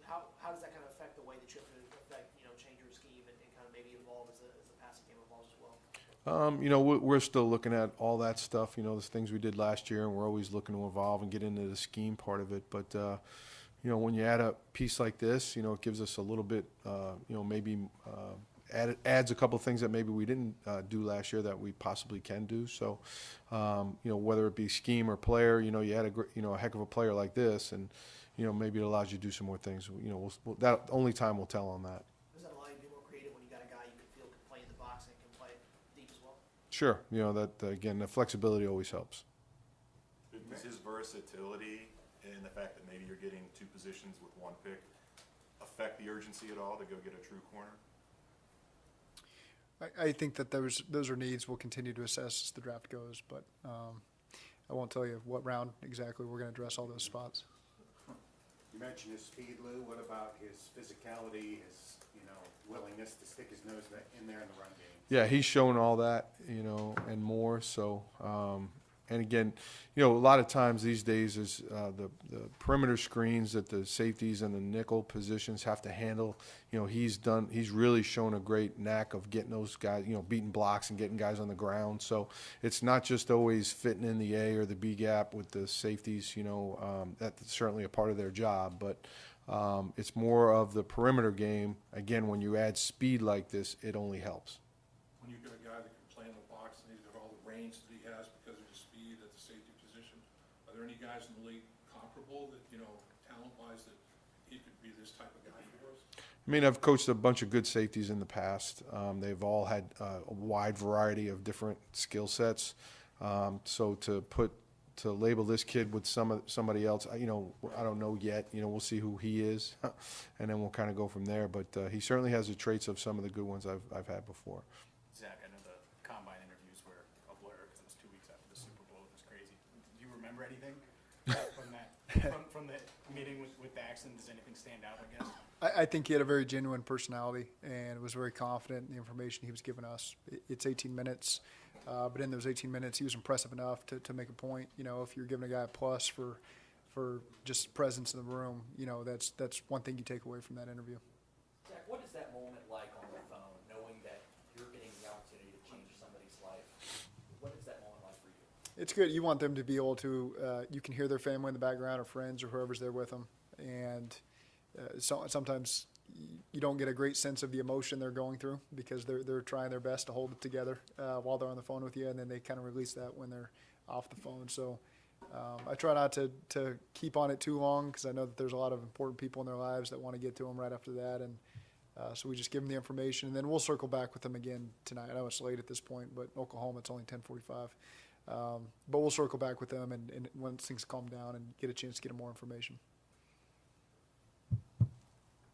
How does that kind of affect the way that you have to change your scheme and kind of maybe evolve as the passing game evolves as well? We're still looking at all that stuff, the things we did last year, and we're always looking to evolve and get into the scheme part of it. But, when you add a piece like this, it gives us a little bit, maybe adds a couple of things that maybe we didn't do last year that we possibly can do. So, whether it be scheme or player, you add a heck of a player like this, and, maybe it allows you to do some more things. That only time will tell on that. Does that allow you to be more creative when you got a guy you can feel can play in the box and can play deep as well? Sure. Again, the flexibility always helps. Does his versatility and the fact that maybe you're getting two positions with one pick affect the urgency at all to go get a true corner? I think that those are needs we'll continue to assess as the draft goes, but I won't tell you what round exactly we're going to address all those spots. You mentioned his speed, Lou. What about his physicality, his willingness to stick his nose in there in the run game? Yeah, he's shown all that, and more. So, and again, a lot of times these days is the perimeter screens that the safeties and the nickel positions have to handle. He's really shown a great knack of getting those guys, beating blocks and getting guys on the ground. So it's not just always fitting in the A or the B gap with the safeties. That's certainly a part of their job, but it's more of the perimeter game. Again, when you add speed like this, it only helps. When you've got a guy that can play in the box and he's got all the range that he has because of his speed at the safety position, are there any guys in the league comparable that, talent-wise, that he could be this type of guy for us? I mean, I've coached a bunch of good safeties in the past. They've all had a wide variety of different skill sets. So to label this kid with somebody else, I don't know yet. We'll see who he is, and then we'll kind of go from there. But he certainly has the traits of some of the good ones I've had before. Zach, I know the combine interviews were a blur because it was 2 weeks after the Super Bowl. It was crazy. Do you remember anything from that from the meeting with Daxton? Does anything stand out, I guess? I think he had a very genuine personality and was very confident in the information he was giving us. It's 18 minutes, but in those 18 minutes, he was impressive enough to make a point. If you're giving a guy a plus for just presence in the room, that's one thing you take away from that interview. Zach, what is that moment like on the phone, knowing that you're getting the opportunity to change somebody's life? What is that moment like for you? It's good. You want them to be able to, you can hear their family in the background or friends or whoever's there with them. And sometimes you don't get a great sense of the emotion they're going through because they're trying their best to hold it together while they're on the phone with you, and then they kind of release that when they're off the phone. So I try not to keep on it too long because I know that there's a lot of important people in their lives that want to get to them right after that. And so we just give them the information, and then we'll circle back with them again tonight. I know it's late at this point, but Oklahoma, it's only 10:45. But we'll circle back with them and once things calm down and get a chance to get them more information.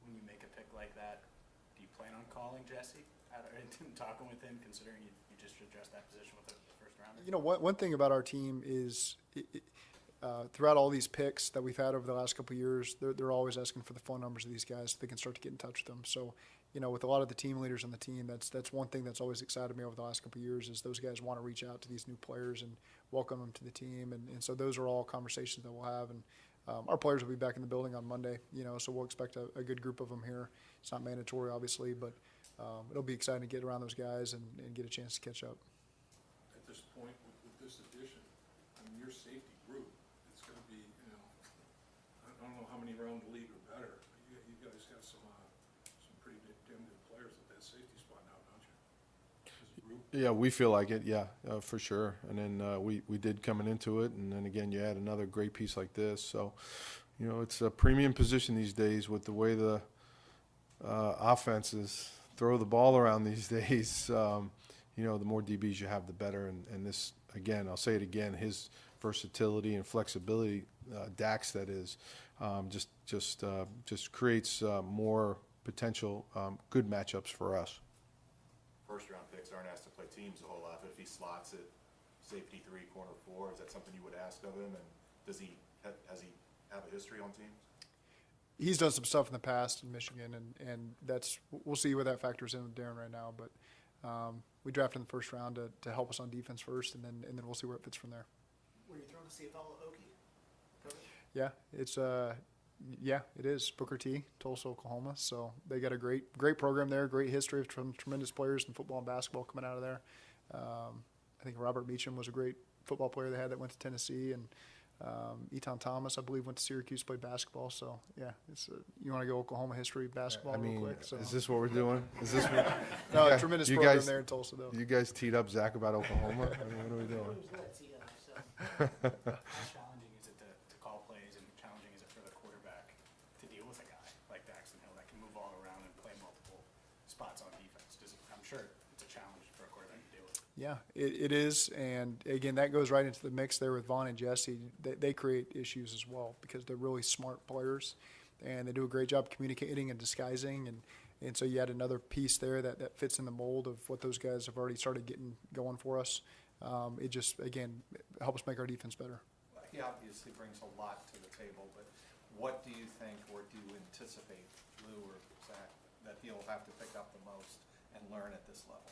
When you make a pick like that, do you plan on calling Jesse and talking with him, considering you just addressed that position with the first rounder? One thing about our team is throughout all these picks that we've had over the last couple of years, they're always asking for the phone numbers of these guys so they can start to get in touch with them. So, with a lot of the team leaders on the team, that's one thing that's always excited me over the last couple of years is those guys want to reach out to these new players and welcome them to the team. And so those are all conversations that we'll have. And our players will be back in the building on Monday, so we'll expect a good group of them here. It's not mandatory, obviously, but it'll be exciting to get around those guys and get a chance to catch up. At this point, with this addition, your safety group, it's going to be, I don't know how many around the league are better. You guys got some pretty damn good players at that safety spot now, don't you? As a group? Yeah, we feel like it. Yeah, for sure. And then we did coming into it, and then again, you add another great piece like this. So, it's a premium position these days with the way the offenses throw the ball around these days. The more DBs you have, the better. And this, again, I'll say it again, his versatility and flexibility, Dax that is, just creates more potential good matchups for us. First-round picks aren't asked to play teams a whole lot, but if he slots at safety 3, corner 4, is that something you would ask of him? And has he have a history on teams? He's done some stuff in the past in Michigan, and we'll see where that factors in with Darren right now. But we drafted in the first round to help us on defense first, and then we'll see where it fits from there. Were you thrown to CFL Okie? Yeah, it's Yeah, it is. Booker T, Tulsa, Oklahoma. So they got a great program there, great history of tremendous players in football and basketball coming out of there. I think Robert Meacham was a great football player they had that went to Tennessee, and Eton Thomas, I believe, went to Syracuse, played basketball. So yeah, you want to go Oklahoma history basketball I mean, real quick. So. is this what we're doing? Is this what? No, you a guys- tremendous you program guys- there in Tulsa, though. You guys teed up Zach about Oklahoma? I mean, what are we doing? It was lit, so. How challenging is it to call plays, and challenging is it for the quarterback to deal with a guy like Daxton Hill that can move all around and play multiple spots on defense? I'm sure it's a challenge for a quarterback to deal with. Yeah, it is, and again, that goes right into the mix there with Vaughn and Jesse. They create issues as well because they're really smart players, and they do a great job communicating and disguising, and so you add another piece there that fits in the mold of what those guys have already started getting going for us. It just, again, helps make our defense better. He obviously brings a lot to the table, but what do you think, or do you anticipate, Lou or Zach, that he'll have to pick up the most and learn at this level?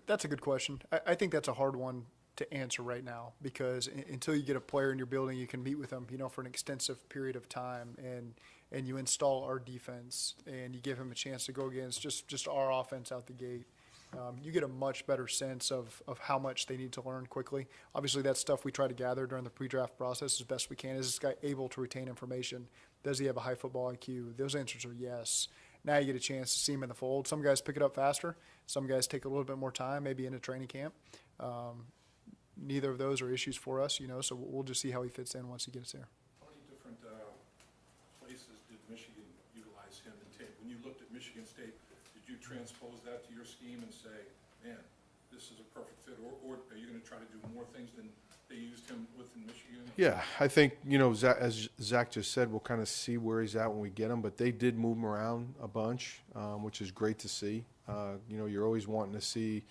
That's a good question. I think that's a hard one to answer right now because until you get a player in your building, you can meet with them, for an extensive period of time, and you install our defense and you give him a chance to go against just our offense out the gate. You get a much better sense of how much they need to learn quickly. Obviously, that's stuff we try to gather during the pre-draft process as best we can. Is this guy able to retain information? Does he have a high football IQ? Those answers are yes. Now you get a chance to see him in the fold. Some guys pick it up faster. Some guys take a little bit more time, maybe in a training camp. Neither of those are issues for us, so we'll just see how he fits in once he gets there. How many different places did Michigan utilize him in tape? When you looked at Michigan State, did you transpose that to your scheme and say, man, this is a perfect fit? Or are you going to try to do more things than they used him with in Michigan? Yeah, I think, Zach, as Zach just said, we'll kind of see where he's at when we get him, but they did move him around a bunch, which is great to see. You're always wanting to see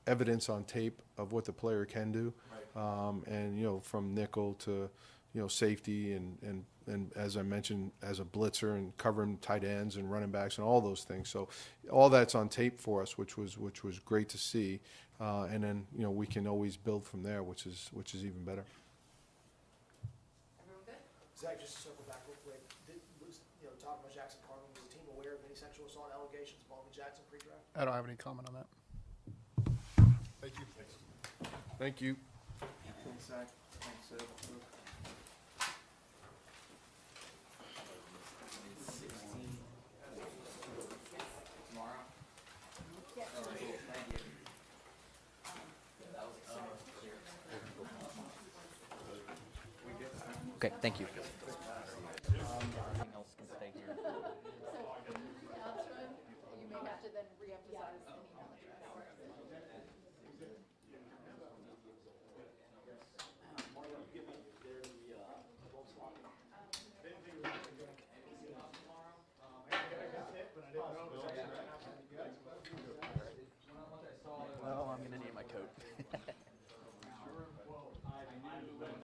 evidence on tape of what the player can do. Right. And, from nickel to, safety and as I mentioned, as a blitzer and covering tight ends and running backs and all those things. So all that's on tape for us, which was great to see. And then, we can always build from there, which is even better. Everyone good? Zach, just to circle back real quick, talking about Jackson Carmen, was the team aware of any sexual assault allegations involving Jackson pre-draft? I don't have any comment on that. Thank you. Thank you. Thanks, Zach. Thanks, Sid. Tomorrow? Yes. All right, thank you. That was exciting. Okay, thank you. Anything else can stay here. You may have to then reemphasize an email address. I got hit, but I didn't know it was